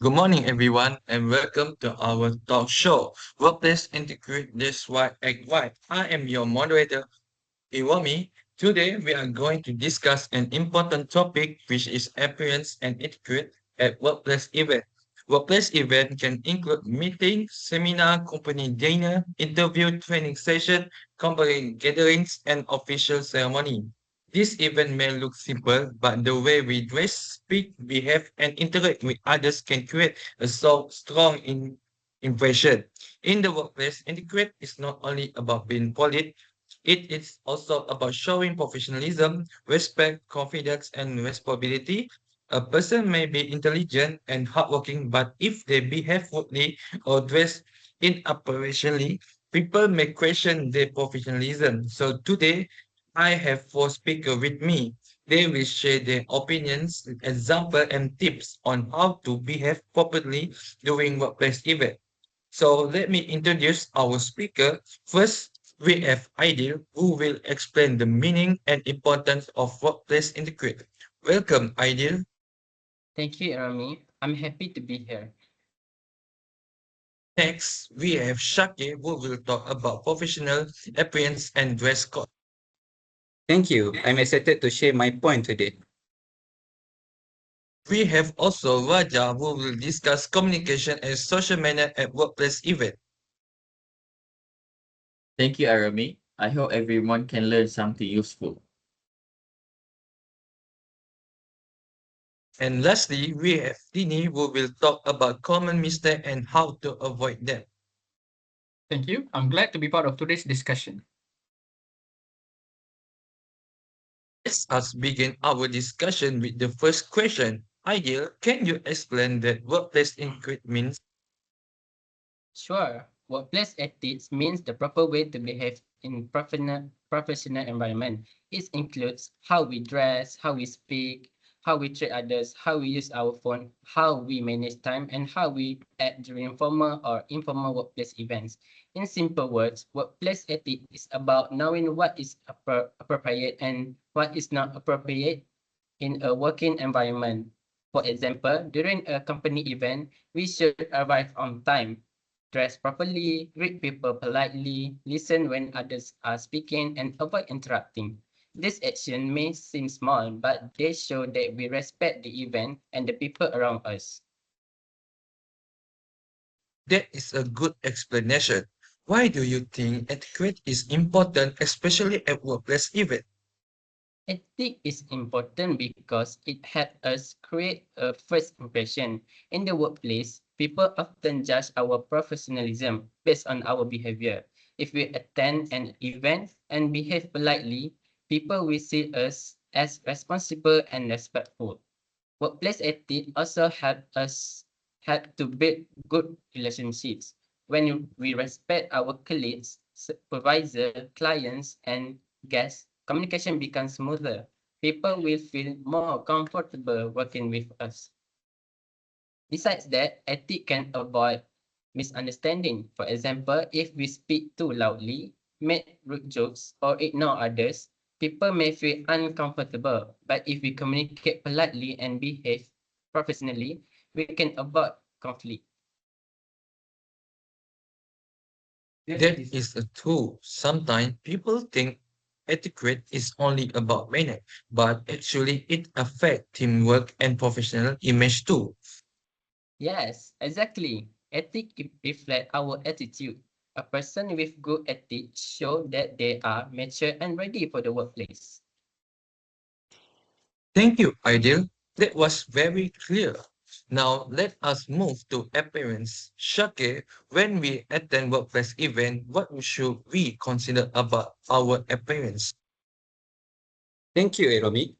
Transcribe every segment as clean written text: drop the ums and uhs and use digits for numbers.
Good morning, everyone, and welcome to our talk show, Workplace Integrate This Why Act Why. I am your moderator, Iwami. Today, we are going to discuss an important topic, which is appearance and etiquette at workplace event. Workplace event can include meeting, seminar, company dinner, interview, training session, company gatherings, and official ceremony. This event may look simple, but the way we dress, speak, behave, and interact with others can create a strong impression. In the workplace, etiquette is not only about being polite, it is also about showing professionalism, respect, confidence, and responsibility. A person may be intelligent and hardworking, but if they behave rudely or dress inappropriately, people may question their professionalism. So today, I have four speakers with me. They will share their opinions, examples, and tips on how to behave properly during workplace events. So let me introduce our speaker. First, we have Aidil, who will explain the meaning and importance of workplace etiquette. Welcome, Aidil. Thank you, Rami. I'm happy to be here. Next, we have Shaki, who will talk about professional appearance and dress code. Thank you. I'm excited to share my point today. We have also Raja, who will discuss communication and social manner at workplace event. Thank you, Arami. I hope everyone can learn something useful. And lastly, we have Tini, who will talk about common mistakes and how to avoid them. Thank you. I'm glad to be part of today's discussion. Let us begin our discussion with the first question. Ideal, can you explain that workplace etiquette means? Sure, workplace ethics means the proper way to behave in professional environment. It includes how we dress, how we speak, how we treat others, how we use our phone, how we manage time, and how we act during formal or informal workplace events. In simple words, workplace ethics is about knowing what is appropriate and what is not appropriate in a working environment. For example, during a company event, we should arrive on time, dress properly, greet people politely, listen when others are speaking, and avoid interrupting. This action may seem small, but they show that we respect the event and the people around us. That is a good explanation. Why do you think etiquette is important, especially at workplace event? Ethics is important because it helps us create a first impression. In the workplace, people often judge our professionalism based on our behavior. If we attend an event and behave politely, people will see us as responsible and respectful. Workplace ethics also help to build good relationships. When we respect our colleagues, supervisor, clients, and guests, communication becomes smoother. People will feel more comfortable working with us. Besides that, ethics can avoid misunderstanding. For example, if we speak too loudly, make rude jokes, or ignore others, people may feel uncomfortable. But if we communicate politely and behave professionally, we can avoid conflict. That is a true. Sometimes people think etiquette is only about manner, but actually it affects teamwork and professional image too. Yes, exactly. Ethics reflect our attitude. A person with good ethics show that they are mature and ready for the workplace. Thank you, Ideal. That was very clear. Now let us move to appearance. Shake, when we attend workplace event, what should we consider about our appearance? Thank you, Romy.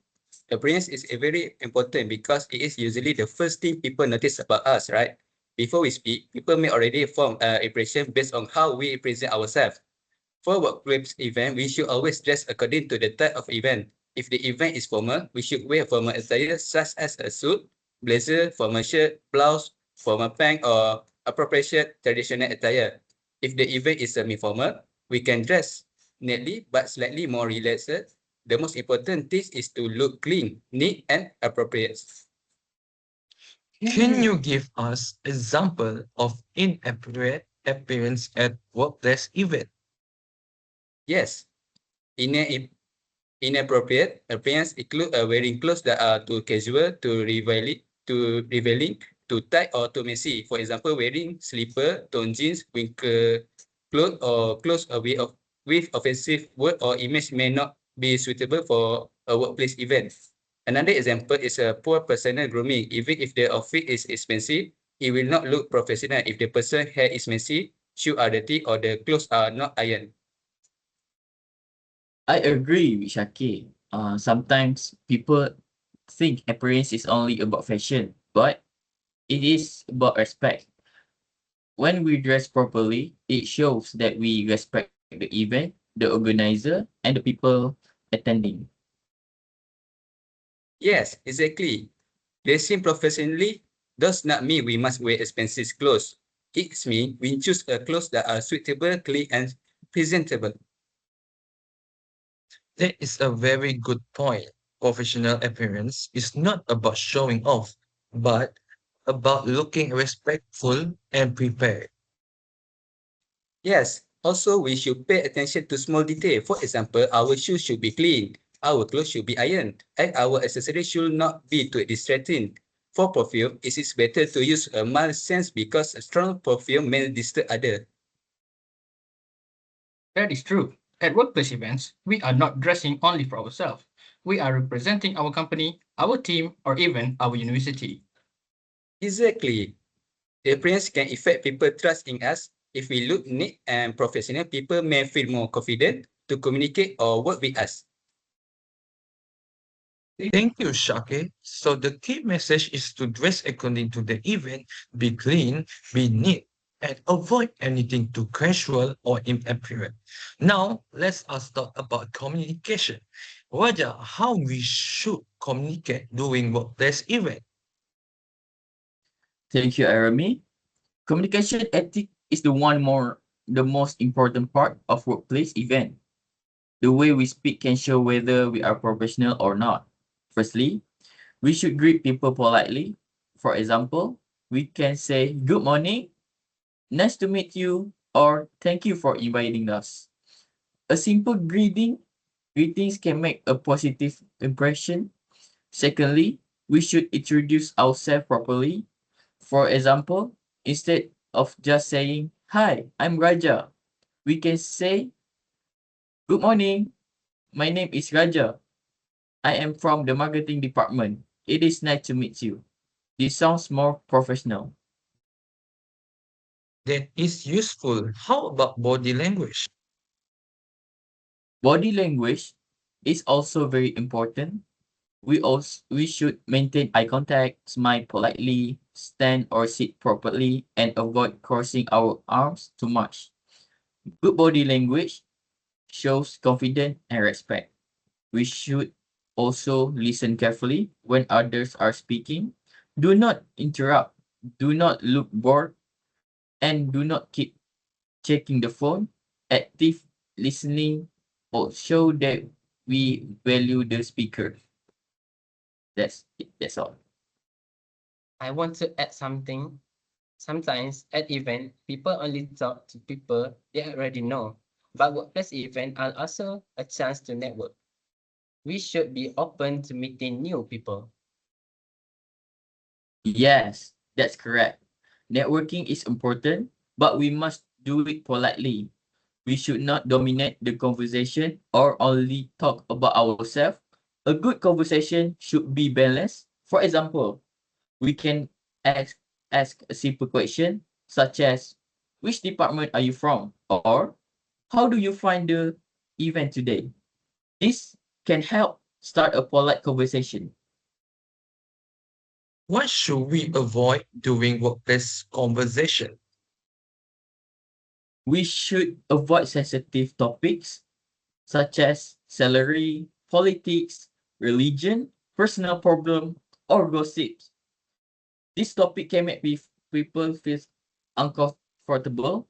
Appearance is very important because it is usually the first thing people notice about us, right? Before we speak, people may already form an impression based on how we present ourselves. For workplace event, we should always dress according to the type of event. If the event is formal, we should wear formal attire such as a suit, blazer, formal shirt, blouse, formal pants, or appropriate traditional attire. If the event is semi-formal, we can dress neatly but slightly more relaxed. The most important thing is to look clean, neat, and appropriate. Can you give us example of inappropriate appearance at workplace event? Yes, ina- inappropriate appearance include wearing clothes that are too casual, too revealing, too tight, or too messy. For example, wearing slipper, torn jeans, wrinkle clothes, or clothes with offensive word or image may not be suitable for a workplace event. Another example is a poor personal grooming. Even if the outfit is expensive, it will not look professional if the person's hair is messy, shoes are dirty, or the clothes are not ironed. I agree with Shakir. Sometimes people think appearance is only about fashion, but it is about respect. When we dress properly, it shows that we respect the event, the organizer, and the people attending. Yes, exactly. Dressing professionally does not mean we must wear expensive clothes. It means we choose a clothes that are suitable, clean, and presentable. That is a very good point. Professional appearance is not about showing off, but about looking respectful and prepared. Yes, also we should pay attention to small detail. For example, our shoes should be clean, our clothes should be ironed, and our accessories should not be too distracting. For perfume, it is better to use a mild scent because a strong perfume may disturb others. That is true. At workplace events, we are not dressing only for ourselves. We are representing our company, our team, or even our university. Exactly. The appearance can affect people trust in us. If we look neat and professional, people may feel more confident to communicate or work with us. Thank you, Shake. So the key message is to dress according to the event, be clean, be neat, and avoid anything too casual or inappropriate. Now, let us talk about communication. Raja, how we should communicate during workplace event? Thank you, Arami. Communication ethic is the most important part of workplace event. The way we speak can show whether we are professional or not. Firstly, we should greet people politely. For example, we can say good morning, nice to meet you, or thank you for inviting us. A simple greetings can make a positive impression. Secondly, we should introduce ourselves properly. For example, instead of just saying, "Hi, I'm Raja," we can say, "Good morning, my name is Raja. I am from the marketing department. It is nice to meet you." This sounds more professional. That is useful. How about body language? Body language is also very important. We should maintain eye contact, smile politely, stand or sit properly, and avoid crossing our arms too much. Good body language shows confidence and respect. We should also listen carefully when others are speaking. Do not interrupt, do not look bored, and do not keep checking the phone. Active listening will show that we value the speaker. That's it. That's all. I want to add something. Sometimes at event, people only talk to people they already know. But workplace events are also a chance to network. We should be open to meeting new people. Yes, that's correct. Networking is important, but we must do it politely. We should not dominate the conversation or only talk about ourselves. A good conversation should be balanced. For example, we can ask, ask a simple question such as, "Which department are you from?" Or, "How do you find the event today?" This can help start a polite conversation. What should we avoid during workplace conversation? We should avoid sensitive topics such as salary, politics, religion, personal problem, or gossips. This topic can make people feel uncomfortable,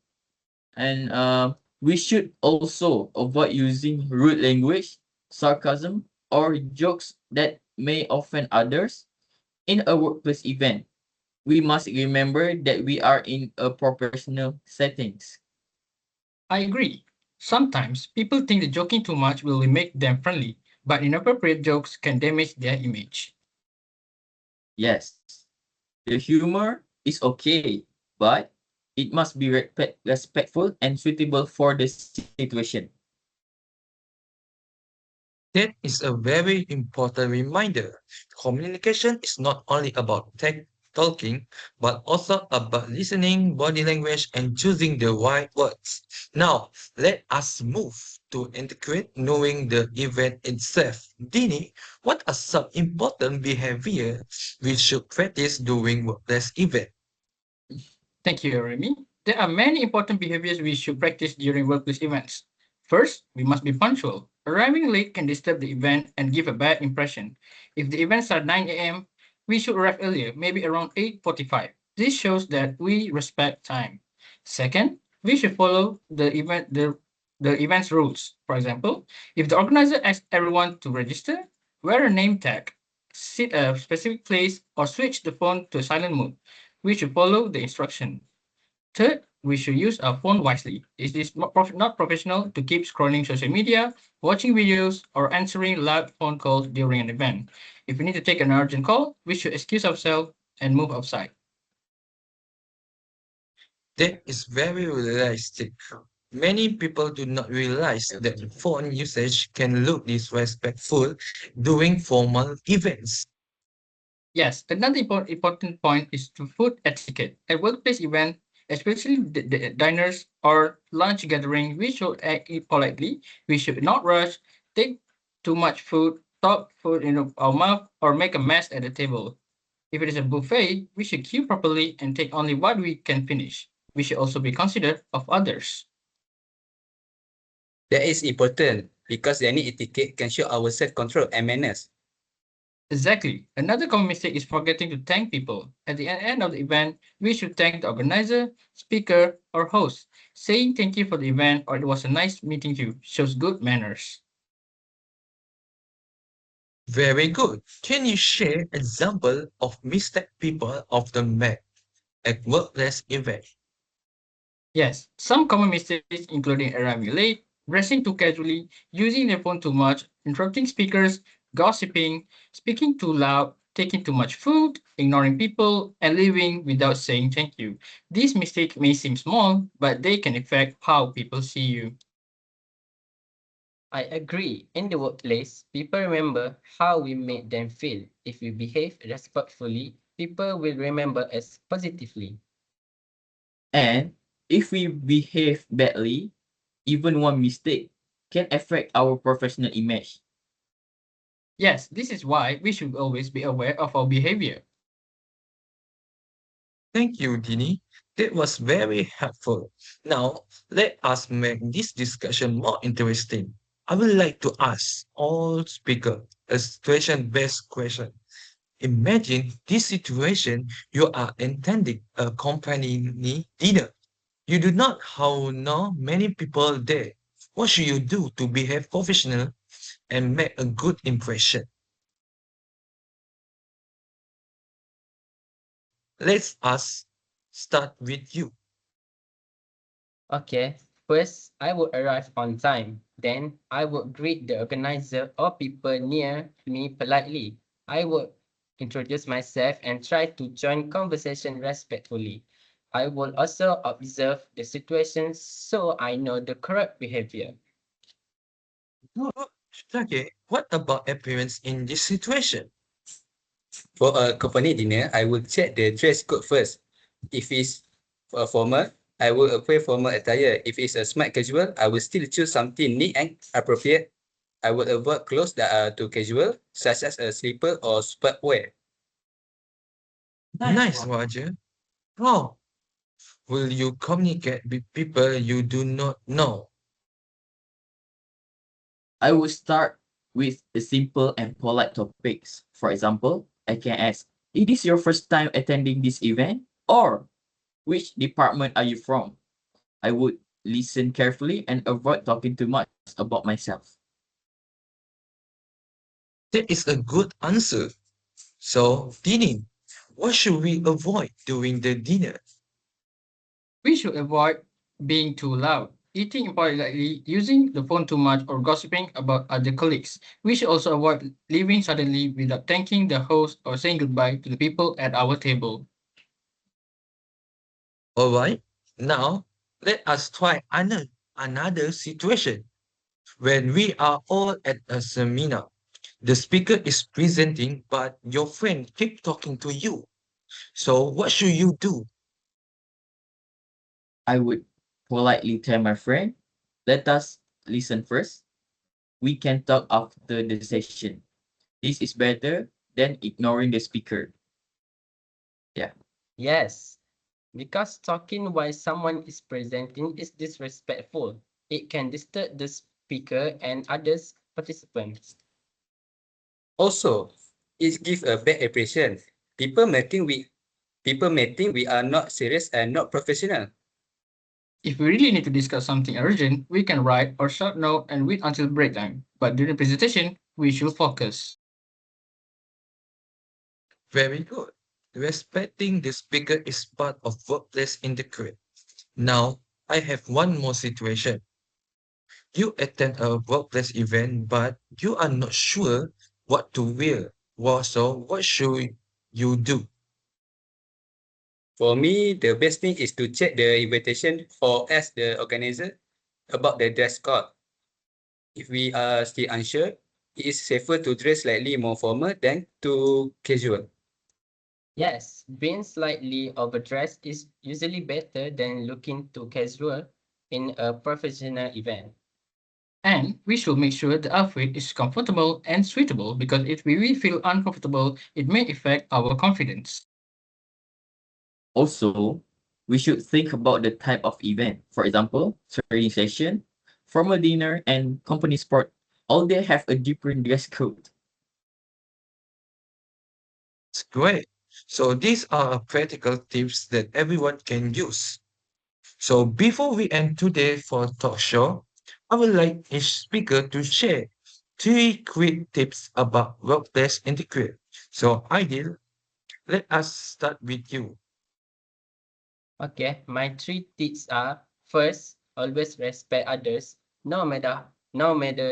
and we should also avoid using rude language, sarcasm, or jokes that may offend others in a workplace event. We must remember that we are in a professional settings. I agree. Sometimes people think that joking too much will make them friendly, but inappropriate jokes can damage their image. Yes, the humor is okay, but it must be respectful and suitable for the situation. That is a very important reminder. Communication is not only about talking, but also about listening, body language, and choosing the right words. Now, let us move to integrate knowing the event itself. Dini, what are some important behavior we should practice during workplace event? Thank you, Remy. There are many important behaviors we should practice during workplace events. First, we must be punctual. Arriving late can disturb the event and give a bad impression. If the event starts 9 a.m., we should arrive earlier, maybe around 8:45. This shows that we respect time. Second, we should follow the event's rules. For example, if the organizer asks everyone to register, wear a name tag, sit a specific place, or switch the phone to silent mode, we should follow the instruction. Third, we should use our phone wisely. It is not professional to keep scrolling social media, watching videos, or answering loud phone calls during an event. If we need to take an urgent call, we should excuse ourselves and move outside. That is very realistic. Many people do not realize that phone usage can look disrespectful during formal events. Yes, another important point is to food etiquette. At workplace event, especially the diners or lunch gathering, we should eat politely. We should not rush, take too much food, talk food in our mouth, or make a mess at the table. If it is a buffet, we should queue properly and take only what we can finish. We should also be considerate of others. That is important because any etiquette can show our self-control and manners. Exactly. Another common mistake is forgetting to thank people. At the end of the event, we should thank the organizer, speaker, or host. Saying thank you for the event or it was a nice meeting you shows good manners. Very good. Can you share example of mistake people often make at workplace event? Yes, some common mistakes including arriving late, dressing too casually, using their phone too much, interrupting speakers, gossiping, speaking too loud, taking too much food, ignoring people, and leaving without saying thank you. These mistakes may seem small, but they can affect how people see you. I agree. In the workplace, people remember how we made them feel. If we behave respectfully, people will remember us positively. And if we behave badly, even one mistake can affect our professional image. Yes, this is why we should always be aware of our behavior. Thank you, Dini. That was very helpful. Now, let us make this discussion more interesting. I would like to ask all speakers a situation-based question. Imagine this situation: you are attending a company dinner. You do not how know many people there. What should you do to behave professional and make a good impression? Let's us start with you. Okay, first, I would arrive on time. Then, I would greet the organizer or people near me politely. I would introduce myself and try to join conversation respectfully. I will also observe the situation so I know the correct behavior. Good. Okay, what about appearance in this situation? For a company dinner, I will check the dress code first. If it's formal, I will wear formal attire. If it's a smart casual, I will still choose something neat and appropriate. I will avoid clothes that are too casual, such as a slipper or sportwear. Nice, Roger. How will you communicate with people you do not know? I will start with the simple and polite topics. For example, I can ask, is this your first time attending this event? Or which department are you from? I would listen carefully and avoid talking too much about myself. That is a good answer. So, Dini, What should we avoid during the dinner? We should avoid being too loud, eating impolitely, using the phone too much, or gossiping about other colleagues. We should also avoid leaving suddenly without thanking the host or saying goodbye to the people at our table. All right, now let us try another situation. When we are all at a seminar, the speaker is presenting, but your friend keep talking to you. So what should you do? I would politely tell my friend, let us listen first. We can talk after the session. This is better than ignoring the speaker. Yeah. Yes, because talking while someone is presenting is disrespectful. It can disturb the speaker and others participants. Also, it gives a bad impression. People may think we people may think we are not serious and not professional. If we really need to discuss something urgent, we can write or short note and wait until break time. But during presentation, we should focus. Very good. Respecting the speaker is part of workplace etiquette. Now, I have one more situation. You attend a workplace event, but you are not sure what to wear. So, what should you do? For me, the best thing is to check the invitation or ask the organizer about the dress code. If we are still unsure, it is safer to dress slightly more formal than too casual. Yes, being slightly overdressed is usually better than looking too casual in a professional event. And we should make sure the outfit is comfortable and suitable because if we really feel uncomfortable, it may affect our confidence. Also, we should think about the type of event. For example, training session, formal dinner, and company sport. All they have a different dress code. It's great. So, these are practical tips that everyone can use. So, before we end today for talk show, I would like each speaker to share three quick tips about workplace etiquette. So, Ideal, let us start with you. Okay, my three tips are first, always respect others, no matter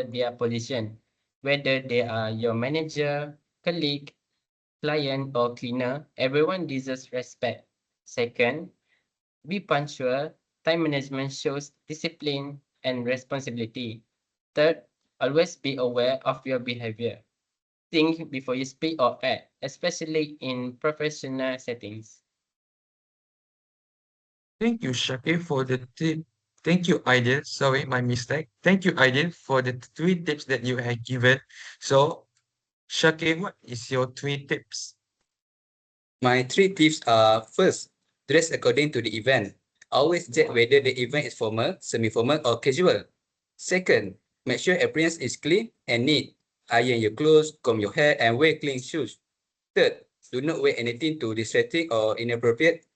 their position, whether they are your manager, colleague, client, or cleaner, everyone deserves respect. Second, be punctual. Time management shows discipline and responsibility. Third, always be aware of your behavior. Think before you speak or act, especially in professional settings. Thank you, Shaki, for the tip. Thank you, Ideal. Sorry, my mistake. Thank you, Ideal, for the three tips that you have given. So, Shaki, what is your three tips? My three tips are first, dress according to the event. Always check whether the event is formal, semi-formal, or casual. Second, make sure appearance is clean and neat. Iron your clothes, comb your hair, and wear clean shoes. Third, do not wear anything too distracting or inappropriate.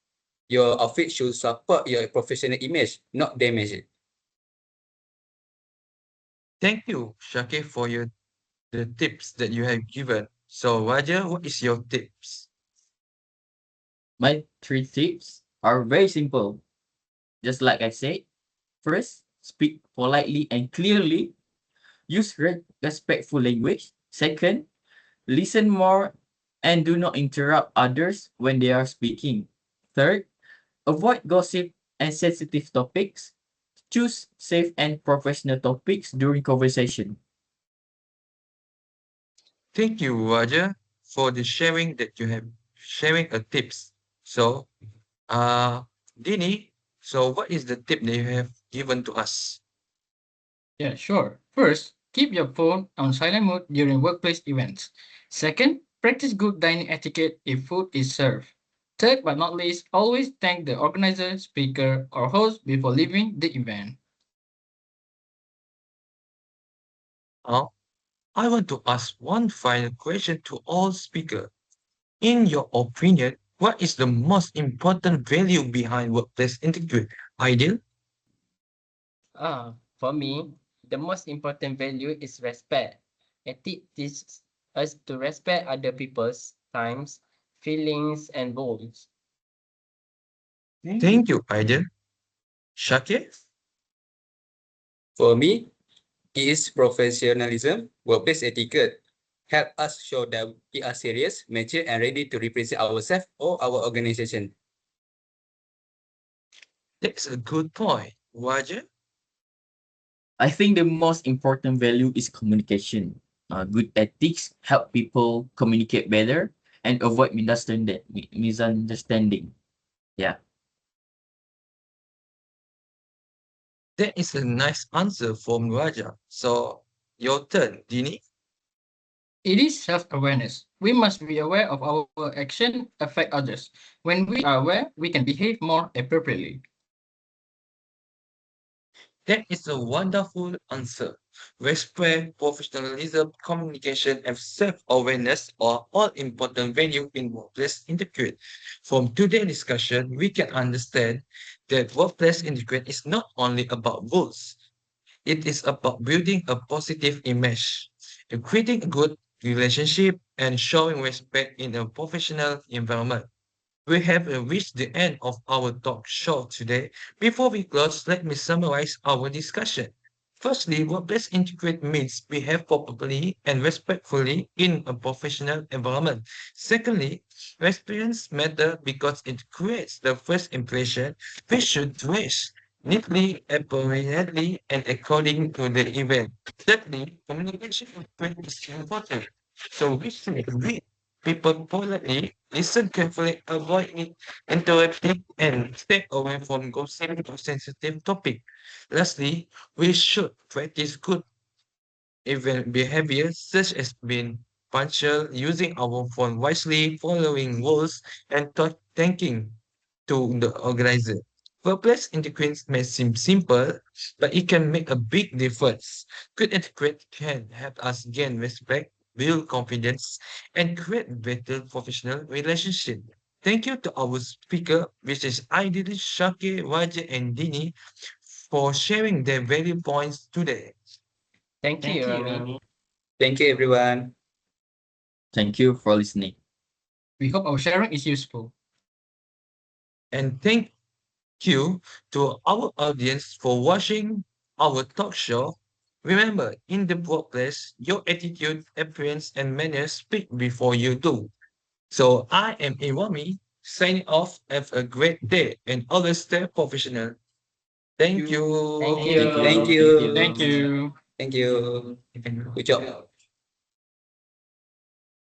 Your outfit should support your professional image, not damage it. Thank you, Shaki, for the tips that you have given. So, Raja, what is your tips? My three tips are very simple. Just like I said, first, speak politely and clearly. Use respectful language. Second, listen more and do not interrupt others when they are speaking. Third, avoid gossip and sensitive topics. Choose safe and professional topics during conversation. Thank you, Raja, for the sharing that you have sharing a tips. So, uh, Dini, so what is the tip that you have given to us? Yeah, sure. First, keep your phone on silent mode during workplace events. Second, practice good dining etiquette if food is served. Third but not least, always thank the organizer, speaker, or host before leaving the event. Now, I want to ask one final question to all speakers. In your opinion, what is the most important value behind workplace etiquette? Ideal? For me, the most important value is respect. Ethics teaches us to respect other people's times, feelings, and goals. Thank you, Aiden. Shakir? For me, it is professionalism, workplace etiquette. Help us show that we are serious, mature, and ready to represent ourselves or our organization. That's a good point. Roger? I think the most important value is communication. Good ethics help people communicate better and avoid misunderstanding. Yeah. That is a nice answer from Raja. So, your turn, Dini. It is self-awareness. We must be aware of our action affect others. When we are aware, we can behave more appropriately. That is a wonderful answer. Respect, professionalism, communication, and self-awareness are all important values in workplace etiquette. From today's discussion, we can understand that workplace etiquette is not only about rules, it is about building a positive image, and creating a good relationship, and showing respect in a professional environment. We have reached the end of our talk show today. Before we close, let me summarize our discussion. Firstly, workplace integrate means behave properly and respectfully in a professional environment. Secondly, experience matter because it creates the first impression we should dress neatly, appropriately, and according to the event. Thirdly, communication is important. So we should read people politely, listen carefully, avoid interrupting, and stay away from gossip or sensitive topic. Lastly, we should practice good event behavior such as being punctual, using our phone wisely, following rules, and thanking to the organizer. Workplace etiquette may seem simple, but it can make a big difference. Good etiquette can help us gain respect, build confidence, and create better professional relationship. Thank you to our speaker, which is Aidil, Shaki, Raja, and Dini, for sharing their value points today. Thank you, Rami. Thank you, everyone. Thank you for listening. We hope our sharing is useful. And thank you to our audience for watching our talk show. Remember, in the workplace, your attitude, appearance, and manners speak before you do. So I am Iwami, signing off. Have a great day and always stay professional. Thank Thank you. Thank you. you. Thank you. Thank you. Good job.